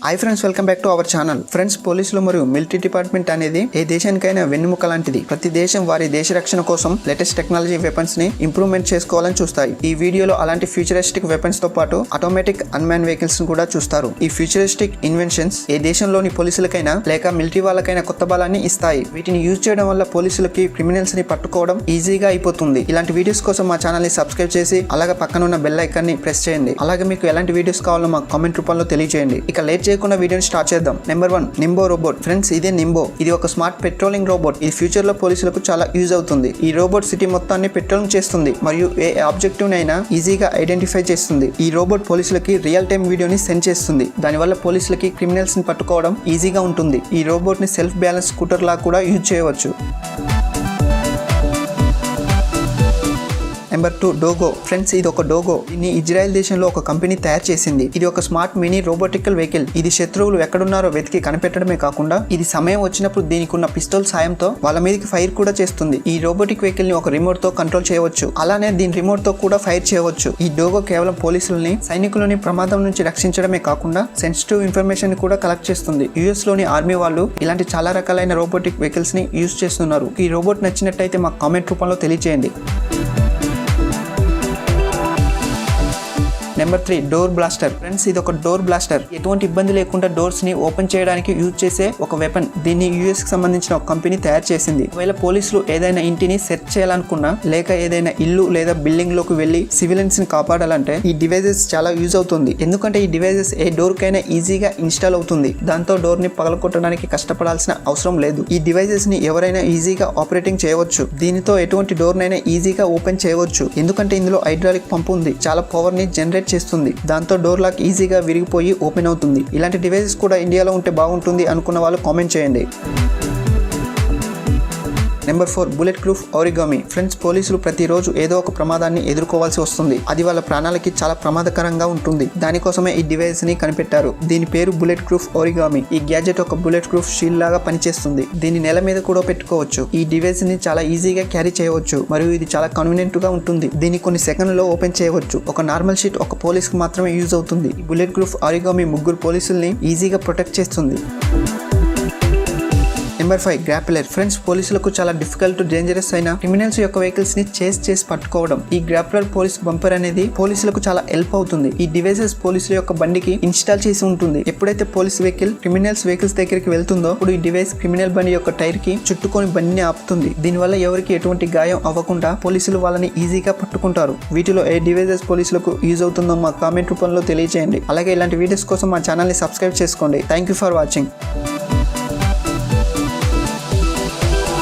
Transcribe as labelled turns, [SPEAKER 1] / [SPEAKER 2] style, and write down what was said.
[SPEAKER 1] Hi friends, welcome back to our channel. Friends, పోలీసులు మరియు military department అనేది ఏ దేశానికైనా వెన్నెముక లాంటిది. ప్రతి దేశం వారి దేశ రక్షణ కోసం లేటెస్ట్ టెక్నాలజీ వెపన్స్ ని ఇంప్రూవ్మెంట్ చేసుకోవాలని చూస్తాయి. ఈ వీడియోలో అలాంటి ఫ్యూచరిస్టిక్ వెపన్స్ తో పాటు ఆటోమేటిక్ అన్మ్యాన్ వెహికల్స్ ని కూడా చూస్తారు. ఈ ఫ్యూచరిస్టిక్ ఇన్వెన్షన్స్ ఏ దేశంలోని పోలీసులకైనా లేక మిలిటరీ వాళ్ళకైనా కొత్త బలాన్ని ఇస్తాయి. వీటిని యూజ్ చేయడం వల్ల పోలీసులకి క్రిమినల్స్ ని పట్టుకోవడం ఈజీగా అయిపోతుంది. ఇలాంటి వీడియోస్ కోసం మా ఛానల్ ని సబ్స్క్రైబ్ చేసి అలాగే పక్కన ఉన్న బెల్ ఐకాన్ ని ప్రెస్ చేయండి. అలాగే మీకు ఎలాంటి వీడియోస్ కావాలో మాకు కామెంట్ రూపంలో తెలియజేయండి. ఇక లేట్ చేయకుండా వీడియోని స్టార్ట్ చేద్దాం. Number 1, నింబో robot. ఫ్రెండ్స్, ఇదే నింబో. ఇది ఒక స్మార్ట్ పెట్రోలింగ్ రోబోట్. ఇది ఫ్యూచర్ లో పోలీసులకు చాలా యూజ్ అవుతుంది. ఈ రోబోట్ సిటీ మొత్తాన్ని పెట్రోలింగ్ చేస్తుంది మరియు ఏ ఆబ్జెక్టివ్ నైనా ఈజీగా ఐడెంటిఫై చేస్తుంది. ఈ రోబోట్ పోలీసులకి రియల్ టైమ్ వీడియోని సెండ్ చేస్తుంది. దానివల్ల పోలీసులకి క్రిమినల్స్ ని పట్టుకోవడం ఈజీగా ఉంటుంది. ఈ రోబోట్ ని సెల్ఫ్ బ్యాలెన్స్ స్కూటర్ లా కూడా యూజ్ చేయవచ్చు. నెంబర్ 2, డోగో. ఫ్రెండ్స్, ఇది ఒక డోగో. దీన్ని ఇజ్రాయెల్ దేశంలో ఒక కంపెనీ తయారు చేసింది. ఇది ఒక స్మార్ట్ మినీ రోబోటికల్ వెహికల్. ఇది శత్రువులు ఎక్కడున్నారో వెతికి కనిపెట్టడమే కాకుండా ఇది సమయం వచ్చినప్పుడు దీనికి ఉన్న పిస్తోల్ సాయంతో వాళ్ళ మీదకి ఫైర్ కూడా చేస్తుంది. ఈ రోబోటిక్ వెహికల్ ని ఒక రిమోట్ తో కంట్రోల్ చేయవచ్చు. అలానే దీని రిమోట్ తో కూడా ఫైర్ చేయవచ్చు. ఈ డోగో కేవలం పోలీసులని, సైనికులని ప్రమాదం నుంచి రక్షించడమే కాకుండా సెన్సిటివ్ ఇన్ఫర్మేషన్ ని కూడా కలెక్ట్ చేస్తుంది. యుఎస్ లోని ఆర్మీ వాళ్ళు ఇలాంటి చాలా రకాలైన రోబోటిక్ వెహికల్స్ ని యూజ్ చేస్తున్నారు. ఈ రోబోట్ నచ్చినట్టయితే మాకు కామెంట్ రూపంలో తెలియజేయండి. Number 3, door blaster. ఫ్రెండ్స్, ఇది ఒక డోర్ బ్లాస్టర్. ఎటువంటి ఇబ్బంది లేకుండా డోర్స్ ని ఓపెన్ చేయడానికి యూజ్ చేసే ఒక వెపన్. దీన్ని యుఎస్ కి సంబంధించిన ఒక కంపెనీ తయారు చేసింది. ఒకవేళ పోలీసులు ఏదైనా ఇంటిని సెర్చ్ చేయాలనుకున్నా లేక ఏదైనా ఇల్లు లేదా బిల్డింగ్ లోకి వెళ్లి సివిలియన్స్ ని కాపాడాలంటే ఈ డివైజెస్ చాలా యూజ్ అవుతుంది. ఎందుకంటే ఈ డివైజెస్ ఏ డోర్ కైనా ఈజీగా ఇన్స్టాల్ అవుతుంది. దాంతో డోర్ ని పగలగొట్టడానికి కష్టపడాల్సిన అవసరం లేదు. ఈ డివైజెస్ ని ఎవరైనా ఈజీగా ఆపరేటింగ్ చేయవచ్చు. దీనితో ఎటువంటి డోర్ నైనా ఈజీగా ఓపెన్ చేయవచ్చు. ఎందుకంటే ఇందులో హైడ్రాలిక్ పంపు ఉంది. చాలా పవర్ ని జనరేట్ చేస్తుంది. దాంతో డోర్ లాక్ ఈజీగా విరిగిపోయి ఓపెన్ అవుతుంది. ఇలాంటి డివైసెస్ కూడా ఇండియాలో ఉంటే బాగుంటుంది అనుకున్న వాళ్ళు కామెంట్ చేయండి. Number 4, bullet proof origami. Friends, పోలీసులు ప్రతిరోజు ఏదో ఒక ప్రమాదాన్ని ఎదుర్కోవాల్సి వస్తుంది. అది వాళ్ళ ప్రాణాలకి చాలా ప్రమాదకరంగా ఉంటుంది. దానికోసమే ఈ డివైస్ ని కనిపెట్టారు. దీని పేరు బుల్లెట్ ప్రూఫ్ ఓరిగామి. ఈ గ్యాజెట్ ఒక బుల్లెట్ ప్రూఫ్ షీల్డ్ లాగా పనిచేస్తుంది. దీన్ని నేల మీద కూడా పెట్టుకోవచ్చు. ఈ డివైస్ ని చాలా ఈజీగా క్యారీ చేయవచ్చు మరియు ఇది చాలా కన్వీనియంట్ గా ఉంటుంది. దీన్ని కొన్ని సెకండ్లలో ఓపెన్ చేయవచ్చు. ఒక నార్మల్ షీట్ ఒక పోలీస్ కి మాత్రమే యూజ్ అవుతుంది. ఈ బుల్లెట్ ప్రూఫ్ ఓరిగామి 3 పోలీసుల్ని ఈజీగా ప్రొటెక్ట్ చేస్తుంది. నెంబర్ 5, గ్రాప్లర్. ఫ్రెండ్స్, పోలీసులకు చాలా డిఫికల్ట్ డేంజరస్ అయిన క్రిమినల్స్ యొక్క వెహికల్స్ ని చేసి పట్టుకోవడం. ఈ గ్రాప్లర్ పోలీస్ బంపర్ అనేది పోలీసులకు చాలా హెల్ప్ అవుతుంది. ఈ డివైసెస్ పోలీసుల యొక్క బండికి ఇన్స్టాల్ చేసి ఉంటుంది. ఎప్పుడైతే పోలీస్ వెహికల్ క్రిమినల్స్ వెహికల్స్ దగ్గరికి వెళ్తుందో అప్పుడు ఈ డివైస్ క్రిమినల్ బండి యొక్క టైర్ కి చుట్టుకొని బండిని ఆపుతుంది. దీనివల్ల ఎవరికి ఎటువంటి గాయం అవ్వకుండా పోలీసులు వాళ్ళని ఈజీగా పట్టుకుంటారు. వీటిలో ఏ డివైసెస్ పోలీసులకు యూజ్ అవుతుందో మా కామెంట్ రూపంలో తెలియజేయండి. అలాగే ఇలాంటి వీడియోస్ కోసం మా ఛానల్ ని సబ్స్క్రైబ్ చేసుకోండి. Thank you for watching.